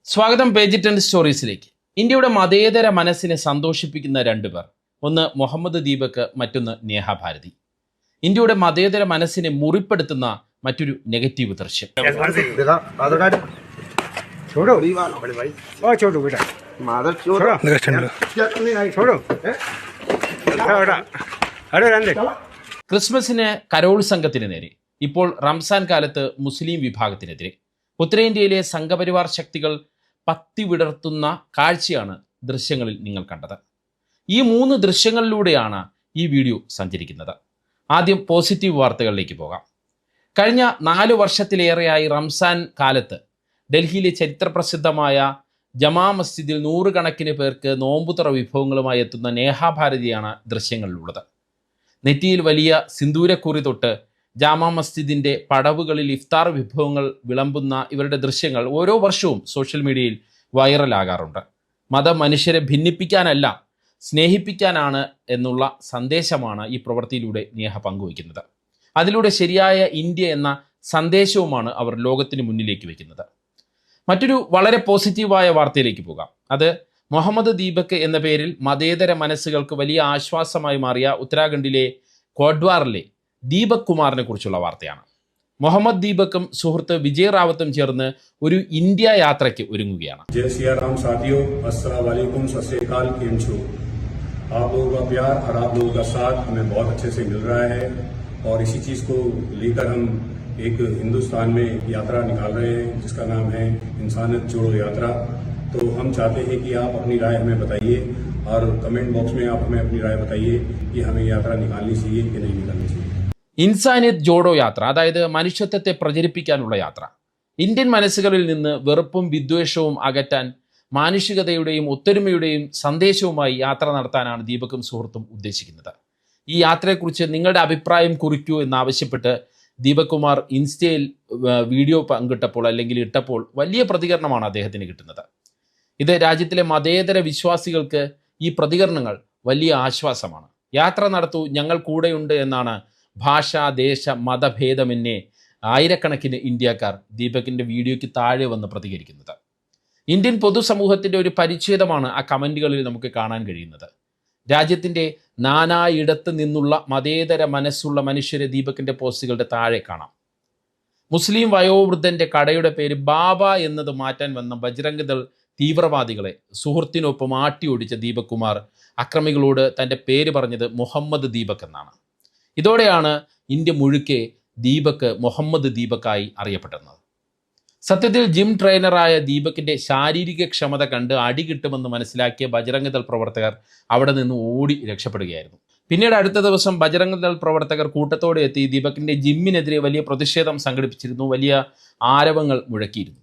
സ്വാഗതം പേജ് 10 സ്റ്റോറീസിലേക്ക്. ഇന്ത്യയുടെ മതേതര മനസ്സിനെ സന്തോഷിപ്പിക്കുന്ന രണ്ടുപേർ, ഒന്ന് മുഹമ്മദ് ദീപക്, മറ്റൊന്ന് നേഹ ഭാരതി. ഇന്ത്യയുടെ മതേതര മനസ്സിനെ മുറിപ്പെടുത്തുന്ന മറ്റൊരു നെഗറ്റീവ് ദൃശ്യം. ക്രിസ്മസിന് കരോൾ സംഘത്തിന് നേരെ, ഇപ്പോൾ റംസാൻ കാലത്ത് മുസ്ലിം വിഭാഗത്തിനെതിരെ ഉത്തരേന്ത്യയിലെ സംഘപരിവാർ ശക്തികൾ പത്തി വിടർത്തുന്ന കാഴ്ചയാണ് ദൃശ്യങ്ങളിൽ നിങ്ങൾ കണ്ടത്. ഈ 3 ദൃശ്യങ്ങളിലൂടെയാണ് ഈ വീഡിയോ സഞ്ചരിക്കുന്നത്. ആദ്യം പോസിറ്റീവ് വാർത്തകളിലേക്ക് പോകാം. കഴിഞ്ഞ 4 വർഷത്തിലേറെയായി റംസാൻ കാലത്ത് ഡൽഹിയിലെ ചരിത്രപ്രസിദ്ധമായ ജമാ മസ്ജിദിൽ 100 കണക്കിന് പേർക്ക് നോമ്പുതുറ വിഭവങ്ങളുമായി എത്തുന്ന നേഹ ഭാരതിയാണ് ദൃശ്യങ്ങളിലുള്ളത്. നെറ്റിയിൽ വലിയ സിന്ദൂരക്കുറി തൊട്ട് ജാമാ മസ്ജിദിൻ്റെ പടവുകളിൽ ഇഫ്താർ വിഭവങ്ങൾ വിളമ്പുന്ന ഇവരുടെ ദൃശ്യങ്ങൾ ഓരോ വർഷവും സോഷ്യൽ മീഡിയയിൽ വൈറലാകാറുണ്ട്. മതം മനുഷ്യരെ ഭിന്നിപ്പിക്കാനല്ല, സ്നേഹിപ്പിക്കാനാണ് എന്നുള്ള സന്ദേശമാണ് ഈ പ്രവൃത്തിയിലൂടെ നേഹ പങ്കുവയ്ക്കുന്നത്. അതിലൂടെ ശരിയായ ഇന്ത്യ എന്ന സന്ദേശവുമാണ് അവർ ലോകത്തിന് മുന്നിലേക്ക് വയ്ക്കുന്നത്. മറ്റൊരു വളരെ പോസിറ്റീവായ വാർത്തയിലേക്ക് പോകാം. അത് മുഹമ്മദ് ദീപക് എന്ന പേരിൽ മതേതര മനസ്സുകൾക്ക് വലിയ ആശ്വാസമായി മാറിയ ഉത്തരാഖണ്ഡിലെ കോഡ്വാറിലെ ദീപക് കുമാറിനെ കുറിച്ചുള്ള വാർത്തയാണ്. മുഹമ്മദ് ദീപക്കും സുഹൃത്ത് വിജയ് റാവത്തും ചേർന്ന് ഒരു ഇന്ത്യ യാത്രയ്ക്ക് ഒരുങ്ങുകയാണ്. जय सिया राम साथियों, अस्सलाम वालेकुम, सत श्री अकाल, केम छो। आप लोगों का प्यार और आप लोगों का साथ हमें बहुत अच्छे से मिल रहा है और इसी चीज को लेकर हम एक हिंदुस्तान में यात्रा निकाल रहे हैं जिसका नाम है इंसानियत जोड़ो यात्रा। तो हम चाहते हैं कि आप अपनी राय हमें बताइए और कमेंट बॉक्स में आप हमें अपनी राय बताइए कि हमें यात्रा निकालनी चाहिए कि नहीं निकालनी चाहिए। ഇൻസാനിയത്ത് ജോഡോ യാത്ര, അതായത് മനുഷ്യത്വത്തെ പ്രചരിപ്പിക്കാനുള്ള യാത്ര. ഇന്ത്യൻ മനസ്സുകളിൽ നിന്ന് വെറുപ്പും വിദ്വേഷവും അകറ്റാൻ മാനുഷികതയുടെയും ഒത്തൊരുമയുടെയും സന്ദേശവുമായി യാത്ര നടത്താനാണ് ദീപക്കും സുഹൃത്തും ഉദ്ദേശിക്കുന്നത്. ഈ യാത്രയെക്കുറിച്ച് നിങ്ങളുടെ അഭിപ്രായം കുറിക്കൂ എന്നാവശ്യപ്പെട്ട് ദീപക് കുമാർ ഇൻസ്റ്റയിൽ വീഡിയോ പങ്കിട്ടപ്പോൾ അല്ലെങ്കിൽ ഇട്ടപ്പോൾ വലിയ പ്രതികരണമാണ് അദ്ദേഹത്തിന് കിട്ടുന്നത്. ഇത് രാജ്യത്തിലെ മതേതര വിശ്വാസികൾക്ക് ഈ പ്രതികരണങ്ങൾ വലിയ ആശ്വാസമാണ്. യാത്ര നടത്തൂ, ഞങ്ങൾ കൂടെയുണ്ട് എന്നാണ് ഭാഷ, ദേശ, മതഭേദമെന്നേ ആയിരക്കണക്കിന് ഇന്ത്യക്കാർ ദീപകിൻ്റെ വീഡിയോയ്ക്ക് താഴെ വന്ന് പ്രതികരിക്കുന്നത്. ഇന്ത്യൻ പൊതുസമൂഹത്തിൻ്റെ ഒരു പരിച്ഛേദമാണ് ആ കമൻറ്റുകളിൽ നമുക്ക് കാണാൻ കഴിയുന്നത്. രാജ്യത്തിൻ്റെ നാനായിടത്ത് നിന്നുള്ള മതേതര മനസ്സുള്ള മനുഷ്യരെ ദീപകിൻ്റെ പോസ്റ്റുകളുടെ താഴെ കാണാം. മുസ്ലിം വയോവൃദ്ധൻ്റെ കടയുടെ പേര് ബാബ എന്നത് മാറ്റാൻ വന്ന ബജ്രംഗ് ദൾ തീവ്രവാദികളെ സുഹൃത്തിനൊപ്പം ആട്ടിയോടിച്ച ദീപക് കുമാർ അക്രമികളോട് തൻ്റെ പേര് പറഞ്ഞത് മുഹമ്മദ് ദീപക് എന്നാണ്. ഇതോടെയാണ് ഇന്ത്യ മുഴുക്കെ ദീപക് മുഹമ്മദ് ദീപക്കായി അറിയപ്പെടുന്നത്. സത്യത്തിൽ ജിം ട്രെയിനറായ ദീപകിൻ്റെ ശാരീരിക ക്ഷമത കണ്ട് അടി കിട്ടുമെന്ന് മനസ്സിലാക്കിയ ബജ്രംഗ് ദൾ പ്രവർത്തകർ അവിടെ നിന്ന് ഓടി രക്ഷപ്പെടുകയായിരുന്നു. പിന്നീട് അടുത്ത ദിവസം ബജ്രംഗ് ദൾ പ്രവർത്തകർ കൂട്ടത്തോടെ എത്തി ദീപകിൻ്റെ ജിമ്മിനെതിരെ വലിയ പ്രതിഷേധം സംഘടിപ്പിച്ചിരുന്നു, വലിയ ആരവങ്ങൾ മുഴക്കിയിരുന്നു.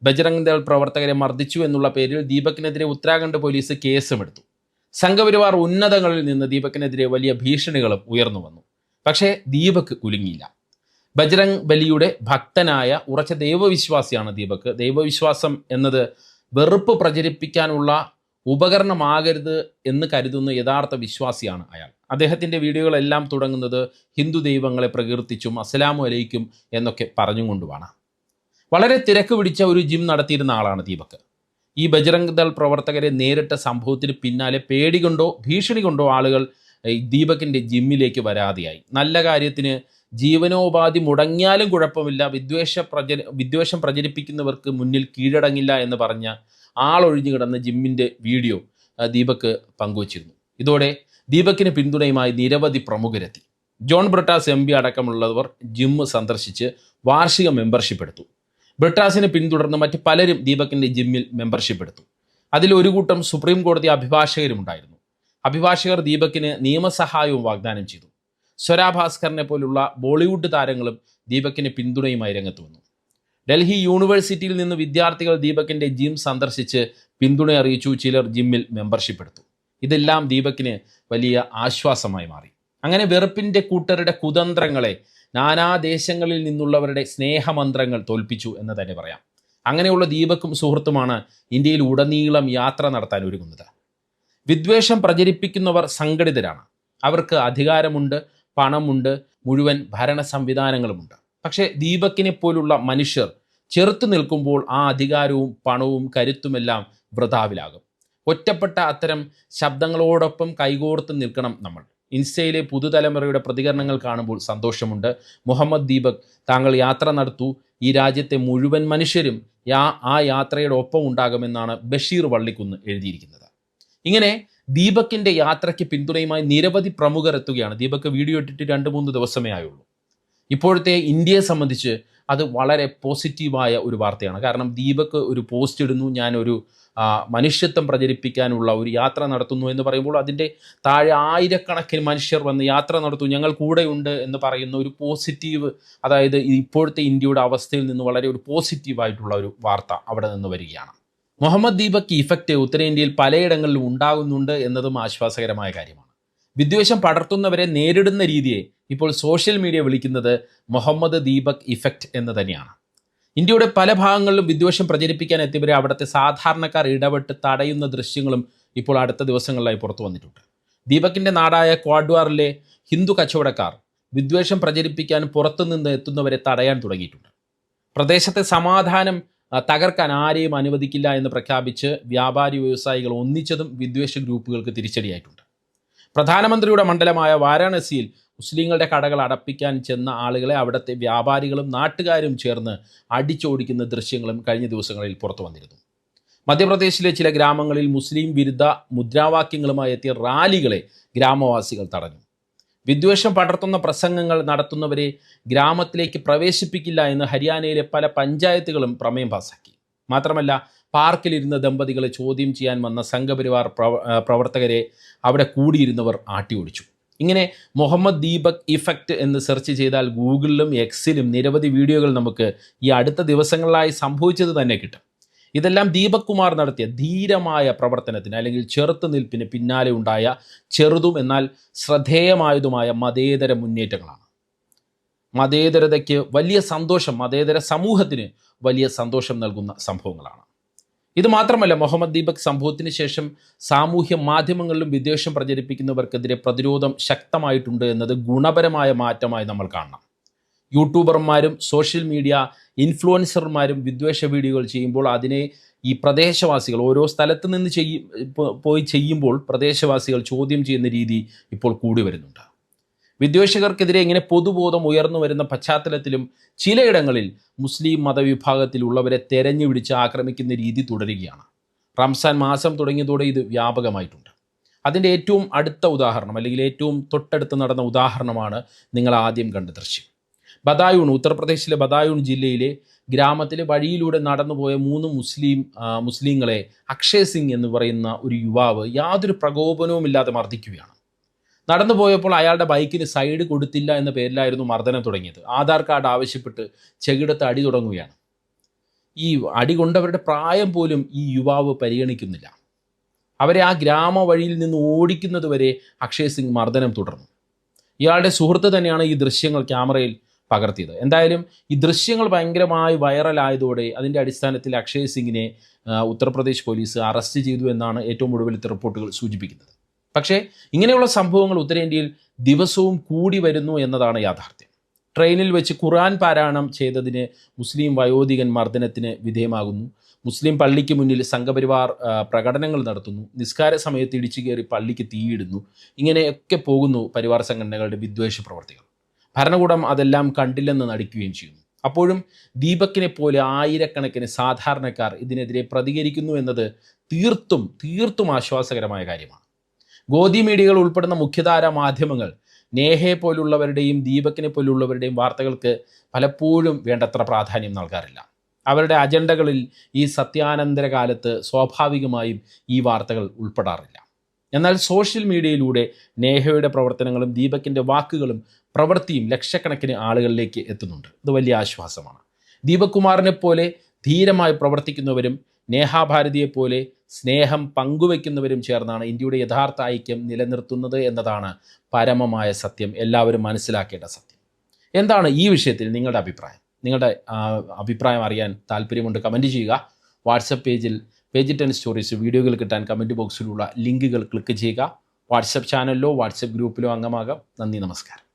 ബജ്രംഗ് ദൾ പ്രവർത്തകരെ മർദ്ദിച്ചു എന്നുള്ള പേരിൽ ദീപകിനെതിരെ ഉത്തരാഖണ്ഡ് പോലീസ് കേസുമെടുത്തു. സംഘപരിവാർ ഉന്നതങ്ങളിൽ നിന്ന് ദീപകിനെതിരെ വലിയ ഭീഷണികളും ഉയർന്നു വന്നു. പക്ഷേ ദീപക് കുലുങ്ങിയില്ല. ബജ്രംഗ് ബലിയുടെ ഭക്തനായ ഉറച്ച ദൈവവിശ്വാസിയാണ് ദീപക്. ദൈവവിശ്വാസം എന്നത് വെറുപ്പ് പ്രചരിപ്പിക്കാനുള്ള ഉപകരണമാകരുത് എന്ന് കരുതുന്ന യഥാർത്ഥ വിശ്വാസിയാണ് അയാൾ. അദ്ദേഹത്തിൻ്റെ വീഡിയോകളെല്ലാം തുടങ്ങുന്നത് ഹിന്ദു ദൈവങ്ങളെ പ്രകീർത്തിച്ചും അസ്സലാമു അലൈക്കും എന്നൊക്കെ പറഞ്ഞുകൊണ്ടുമാണ്. വളരെ തിരക്ക് പിടിച്ച ഒരു ജിം നടത്തിയിരുന്ന ആളാണ് ദീപക്. ഈ ബജ്രംഗ് ദൾ പ്രവർത്തകരെ നേരിട്ട സംഭവത്തിന് പിന്നാലെ പേടി കൊണ്ടോ ഭീഷണി കൊണ്ടോ ആളുകൾ ദീപകിൻ്റെ ജിമ്മിലേക്ക് വരാതെയായി. നല്ല കാര്യത്തിന് ജീവനോപാധി മുടങ്ങിയാലും കുഴപ്പമില്ല, വിദ്വേഷം പ്രചരിപ്പിക്കുന്നവർക്ക് മുന്നിൽ കീഴടങ്ങില്ല എന്ന് പറഞ്ഞ ആളൊഴിഞ്ഞു കിടന്ന ജിമ്മിൻ്റെ വീഡിയോ ദീപക് പങ്കുവച്ചിരുന്നു. ഇതോടെ ദീപകിന് പിന്തുണയുമായി നിരവധി പ്രമുഖരെത്തി. ജോൺ ബ്രിട്ടാസ് MP അടക്കമുള്ളവർ ജിം സന്ദർശിച്ച് വാർഷിക മെമ്പർഷിപ്പ് എടുത്തു. ബ്രിട്ടാസിനെ പിന്തുടർന്ന് മറ്റ് പലരും ദീപകിൻ്റെ ജിമ്മിൽ മെമ്പർഷിപ്പ് എടുത്തു. അതിലൊരു കൂട്ടം സുപ്രീം കോടതി അഭിഭാഷകരും ഉണ്ടായിരുന്നു. അഭിഭാഷകർ ദീപകിന് നിയമസഹായവും വാഗ്ദാനം ചെയ്തു. സ്വരാ ഭാസ്കറിനെ പോലുള്ള ബോളിവുഡ് താരങ്ങളും ദീപകിന് പിന്തുണയുമായി രംഗത്ത് വന്നു. ഡൽഹി യൂണിവേഴ്സിറ്റിയിൽ നിന്ന് വിദ്യാർത്ഥികൾ ദീപകിൻ്റെ ജിം സന്ദർശിച്ച് പിന്തുണ അറിയിച്ചു. ചിലർ ജിമ്മിൽ മെമ്പർഷിപ്പ് എടുത്തു. ഇതെല്ലാം ദീപകിന് വലിയ ആശ്വാസമായി മാറി. അങ്ങനെ വെറുപ്പിൻ്റെ കൂട്ടരുടെ കുതന്ത്രങ്ങളെ നാനാദേശങ്ങളിൽ നിന്നുള്ളവരുടെ സ്നേഹമന്ത്രങ്ങൾ തോൽപ്പിച്ചു എന്ന് തന്നെ പറയാം. അങ്ങനെയുള്ള ദീപക്കും സുഹൃത്തുമാണ് ഇന്ത്യയിൽ ഉടനീളം യാത്ര നടത്താൻ ഒരുങ്ങുന്നത്. വിദ്വേഷം പ്രചരിപ്പിക്കുന്നവർ സംഘടിതരാണ്. അവർക്ക് അധികാരമുണ്ട്, പണമുണ്ട്, മുഴുവൻ ഭരണ സംവിധാനങ്ങളുമുണ്ട്. പക്ഷേ ദീപകിനെ പോലുള്ള മനുഷ്യർ ചെറുത്തു നിൽക്കുമ്പോൾ ആ അധികാരവും പണവും കരുത്തുമെല്ലാം വൃഥാവിലാകും. ഒറ്റപ്പെട്ട അത്തരം ശബ്ദങ്ങളോടൊപ്പം കൈകോർത്ത് നിൽക്കണം നമ്മൾ. ഇൻസ്റ്റയിലെ പുതുതലമുറയുടെ പ്രതികരണങ്ങൾ കാണുമ്പോൾ സന്തോഷമുണ്ട്. മുഹമ്മദ് ദീപക്, താങ്കൾ യാത്ര നടത്തൂ, ഈ രാജ്യത്തെ മുഴുവൻ മനുഷ്യരും ആ യാത്രയുടെ ഒപ്പം ഉണ്ടാകുമെന്നാണ് ബഷീർ വള്ളിക്കുന്ന് എഴുതിയിരിക്കുന്നത്. ഇങ്ങനെ ദീപക്കിൻ്റെ യാത്രയ്ക്ക് പിന്തുണയുമായി നിരവധി പ്രമുഖർ എത്തുകയാണ്. ദീപക് വീഡിയോ ഇട്ടിട്ട് 2-3 ദിവസമേ ആയുള്ളൂ. ഇപ്പോഴത്തെ ഇന്ത്യയെ സംബന്ധിച്ച് അത് വളരെ പോസിറ്റീവായ ഒരു വാർത്തയാണ്. കാരണം ദീപക് ഒരു പോസ്റ്റ് ഇടുന്നു, ഞാനൊരു മനുഷ്യത്വം പ്രചരിപ്പിക്കാനുള്ള ഒരു യാത്ര നടത്തുന്നു എന്ന് പറയുമ്പോൾ അതിൻ്റെ താഴെ ആയിരക്കണക്കിന് മനുഷ്യർ വന്ന് യാത്ര നടത്തും, ഞങ്ങൾ കൂടെയുണ്ട് എന്ന് പറയുന്ന ഒരു പോസിറ്റീവ്, അതായത് ഇപ്പോഴത്തെ ഇന്ത്യയുടെ അവസ്ഥയിൽ നിന്ന് വളരെ ഒരു പോസിറ്റീവായിട്ടുള്ള ഒരു വാർത്ത അവിടെ നിന്ന് വരികയാണ്. മുഹമ്മദ് ദീപക് ഇഫക്റ്റ് ഉത്തരേന്ത്യയിൽ പലയിടങ്ങളിലും ഉണ്ടാകുന്നുണ്ട് എന്നതും ആശ്വാസകരമായ കാര്യമാണ്. വിദ്വേഷം പടർത്തുന്നവരെ നേരിടുന്ന രീതിയെ ഇപ്പോൾ സോഷ്യൽ മീഡിയ വിളിക്കുന്നത് മുഹമ്മദ് ദീപക് ഇഫക്റ്റ് എന്ന് തന്നെയാണ്. ഇന്ത്യയുടെ പല ഭാഗങ്ങളിലും വിദ്വേഷം പ്രചരിപ്പിക്കാൻ എത്തിയവരെ അവിടുത്തെ സാധാരണക്കാർ ഇടപെട്ട് തടയുന്ന ദൃശ്യങ്ങളും ഇപ്പോൾ അടുത്ത ദിവസങ്ങളിലായി പുറത്തു വന്നിട്ടുണ്ട്. ദീപകിൻ്റെ നാടായ ക്വാഡ്വാറിലെ ഹിന്ദു കച്ചവടക്കാർ വിദ്വേഷം പ്രചരിപ്പിക്കാൻ പുറത്തുനിന്ന് എത്തുന്നവരെ തടയാൻ തുടങ്ങിയിട്ടുണ്ട്. പ്രദേശത്തെ സമാധാനം തകർക്കാൻ ആരെയും അനുവദിക്കില്ല എന്ന് പ്രഖ്യാപിച്ച് വ്യാപാരി വ്യവസായികൾ ഒന്നിച്ചതും വിദ്വേഷ ഗ്രൂപ്പുകൾക്ക് തിരിച്ചടിയായിട്ടുണ്ട്. പ്രധാനമന്ത്രിയുടെ മണ്ഡലമായ വാരാണസിയിൽ മുസ്ലിങ്ങളുടെ കടകൾ അടപ്പിക്കാൻ ചെന്ന ആളുകളെ അവിടുത്തെ വ്യാപാരികളും നാട്ടുകാരും ചേർന്ന് അടിച്ചോടിക്കുന്ന ദൃശ്യങ്ങളും കഴിഞ്ഞ ദിവസങ്ങളിൽ പുറത്തു വന്നിരുന്നു. മധ്യപ്രദേശിലെ ചില ഗ്രാമങ്ങളിൽ മുസ്ലിം വിരുദ്ധ മുദ്രാവാക്യങ്ങളുമായി എത്തിയ റാലികളെ ഗ്രാമവാസികൾ തടഞ്ഞു. വിദ്വേഷം പടർത്തുന്ന പ്രസംഗങ്ങൾ നടത്തുന്നവരെ ഗ്രാമത്തിലേക്ക് പ്രവേശിപ്പിക്കില്ല എന്ന് ഹരിയാനയിലെ പല പഞ്ചായത്തുകളും പ്രമേയം പാസാക്കി. മാത്രമല്ല, പാർക്കിലിരുന്ന ദമ്പതികളെ ചോദ്യം ചെയ്യാൻ വന്ന സംഘപരിവാർ പ്രവർത്തകരെ അവിടെ കൂടിയിരുന്നവർ ആട്ടിയോടിച്ചു. ഇങ്ങനെ മുഹമ്മദ് ദീപക് ഇഫക്റ്റ് എന്ന് സെർച്ച് ചെയ്താൽ ഗൂഗിളിലും എക്സിലും നിരവധി വീഡിയോകൾ നമുക്ക് ഈ അടുത്ത ദിവസങ്ങളിലായി സംഭവിച്ചത് തന്നെ കിട്ടും. ഇതെല്ലാം ദീപക് കുമാർ നടത്തിയ ധീരമായ പ്രവർത്തനത്തിന് അല്ലെങ്കിൽ ചെറുത്തുനിൽപ്പിന് പിന്നാലെ ഉണ്ടായ ചെറുതും എന്നാൽ ശ്രദ്ധേയമായതുമായ മതേതര മുന്നേറ്റങ്ങളാണ്. മതേതരതയ്ക്ക് വലിയ സന്തോഷം, മതേതര സമൂഹത്തിന് വലിയ സന്തോഷം നൽകുന്ന സംഭവങ്ങളാണ്. ഇത് മാത്രമല്ല, മുഹമ്മദ് ദീപക് സംഭവത്തിന് ശേഷം സാമൂഹ്യ മാധ്യമങ്ങളിലും വിദ്വേഷം പ്രചരിപ്പിക്കുന്നവർക്കെതിരെ പ്രതിരോധം ശക്തമായിട്ടുണ്ട് എന്നത് ഗുണപരമായ മാറ്റമായി നമ്മൾ കാണണം. യൂട്യൂബർമാരും സോഷ്യൽ മീഡിയ ഇൻഫ്ലുവൻസർമാരും വിദ്വേഷ വീഡിയോകൾ ചെയ്യുമ്പോൾ അതിനെ ഈ പ്രദേശവാസികൾ ഓരോ സ്ഥലത്ത് നിന്ന് പോയി ചെയ്യുമ്പോൾ പ്രദേശവാസികൾ ചോദ്യം ചെയ്യുന്ന രീതി ഇപ്പോൾ കൂടി വരുന്നുണ്ട്. വിദ്വേഷകർക്കെതിരെ ഇങ്ങനെ പൊതുബോധം ഉയർന്നു വരുന്ന പശ്ചാത്തലത്തിലും ചിലയിടങ്ങളിൽ മുസ്ലിം മതവിഭാഗത്തിലുള്ളവരെ തെരഞ്ഞു പിടിച്ച് ആക്രമിക്കുന്ന രീതി തുടരുകയാണ്. റംസാൻ മാസം തുടങ്ങിയതോടെ ഇത് വ്യാപകമായിട്ടുണ്ട്. അതിൻ്റെ ഏറ്റവും അടുത്ത ഉദാഹരണം അല്ലെങ്കിൽ ഏറ്റവും തൊട്ടടുത്ത് നടന്ന ഉദാഹരണമാണ് നിങ്ങൾ ആദ്യം കണ്ട ദൃശ്യം. ബദായൂൺ, ഉത്തർപ്രദേശിലെ ബദായൂൺ ജില്ലയിലെ ഗ്രാമത്തിലെ വഴിയിലൂടെ നടന്നുപോയ 3 മുസ്ലിങ്ങളെ അക്ഷയ് സിംഗ് എന്ന് പറയുന്ന ഒരു യുവാവ് യാതൊരു പ്രകോപനവുമില്ലാതെ മർദ്ദിക്കുകയാണ്. നടന്നു പോയപ്പോൾ അയാളുടെ ബൈക്കിന് സൈഡ് കൊടുത്തില്ല എന്ന പേരിലായിരുന്നു മർദ്ദനം തുടങ്ങിയത്. ആധാർ കാർഡ് ആവശ്യപ്പെട്ട് ചെകിടത്ത് അടി തുടങ്ങുകയാണ്. ഈ അടി കൊണ്ടവരുടെ പ്രായം പോലും ഈ യുവാവ് പരിഗണിക്കുന്നില്ല. അവരെ ആ ഗ്രാമ വഴിയിൽ നിന്ന് ഓടിക്കുന്നത് വരെ അക്ഷയ് സിംഗ് മർദ്ദനം തുടർന്നു. ഇയാളുടെ സുഹൃത്ത് തന്നെയാണ് ഈ ദൃശ്യങ്ങൾ ക്യാമറയിൽ പകർത്തിയത്. എന്തായാലും ഈ ദൃശ്യങ്ങൾ ഭയങ്കരമായി വൈറലായതോടെ അതിൻ്റെ അടിസ്ഥാനത്തിൽ അക്ഷയ് സിംഗിനെ ഉത്തർപ്രദേശ് പോലീസ് അറസ്റ്റ് ചെയ്തു എന്നാണ് ഏറ്റവും ഒടുവിലത്തെ റിപ്പോർട്ടുകൾ സൂചിപ്പിക്കുന്നത്. പക്ഷേ ഇങ്ങനെയുള്ള സംഭവങ്ങൾ ഉത്തരേന്ത്യയിൽ ദിവസവും കൂടി വരുന്നു എന്നതാണ് യാഥാർത്ഥ്യം. ട്രെയിനിൽ വെച്ച് ഖുർആൻ പാരായണം ചെയ്തതിന് മുസ്ലിം വയോധികൻ മർദ്ദനത്തിന് വിധേയമാകുന്നു. മുസ്ലിം പള്ളിക്ക് മുന്നിൽ സംഘപരിവാർ പ്രകടനങ്ങൾ നടത്തുന്നു. നിസ്കാര സമയത്ത് ഇടിച്ചു കയറി പള്ളിക്ക് തീയിടുന്നു. ഇങ്ങനെയൊക്കെ പോകുന്നു പരിവാർ സംഘടനകളുടെ വിദ്വേഷ പ്രവർത്തികൾ. ഭരണകൂടം അതെല്ലാം കണ്ടില്ലെന്ന് നടിക്കുകയും ചെയ്യുന്നു. അപ്പോഴും ദീപക്കിനെ പോലെ ആയിരക്കണക്കിന് സാധാരണക്കാർ ഇതിനെതിരെ പ്രതികരിക്കുന്നു എന്നത് തീർത്തും ആശ്വാസകരമായ കാര്യമാണ്. ഗോദി മീഡിയകൾ ഉൾപ്പെടുന്ന മുഖ്യധാര മാധ്യമങ്ങൾ നേഹയെ പോലുള്ളവരുടെയും ദീപക്കിനെ പോലുള്ളവരുടെയും വാർത്തകൾക്ക് പലപ്പോഴും വേണ്ടത്ര പ്രാധാന്യം നൽകാറില്ല. അവരുടെ അജണ്ടകളിൽ ഈ സത്യാനന്തര കാലത്ത് സ്വാഭാവികമായും ഈ വാർത്തകൾ ഉൾപ്പെടാറില്ല. എന്നാൽ സോഷ്യൽ മീഡിയയിലൂടെ നേഹയുടെ പ്രവർത്തനങ്ങളും ദീപക്കിൻ്റെ വാക്കുകളും പ്രവൃത്തിയും ലക്ഷക്കണക്കിന് ആളുകളിലേക്ക് എത്തുന്നുണ്ട്. ഇത് വലിയ ആശ്വാസമാണ്. ദീപക് കുമാറിനെ പോലെ ധീരമായി പ്രവർത്തിക്കുന്നവരും നേഹാഭാരതിയെപ്പോലെ സ്നേഹം പങ്കുവയ്ക്കുന്നവരും ചേർന്നാണ് ഇന്ത്യയുടെ യഥാർത്ഥ ഐക്യം നിലനിർത്തുന്നത് എന്നതാണ് പരമമായ സത്യം, എല്ലാവരും മനസ്സിലാക്കേണ്ട സത്യം. എന്താണ് ഈ വിഷയത്തിൽ നിങ്ങളുടെ അഭിപ്രായം? നിങ്ങളുടെ അഭിപ്രായം അറിയാൻ താല്പര്യമുണ്ട്, കമൻറ്റ് ചെയ്യുക. വാട്സപ്പ് പേജിൽ പേജ് 10 സ്റ്റോറീസ് വീഡിയോകൾ കിട്ടാൻ കമൻറ്റ് ബോക്സിലുള്ള ലിങ്കുകൾ ക്ലിക്ക് ചെയ്യുക. വാട്സപ്പ് ചാനലിലോ വാട്സപ്പ് ഗ്രൂപ്പിലോ അംഗമാകാം. നന്ദി, നമസ്കാരം.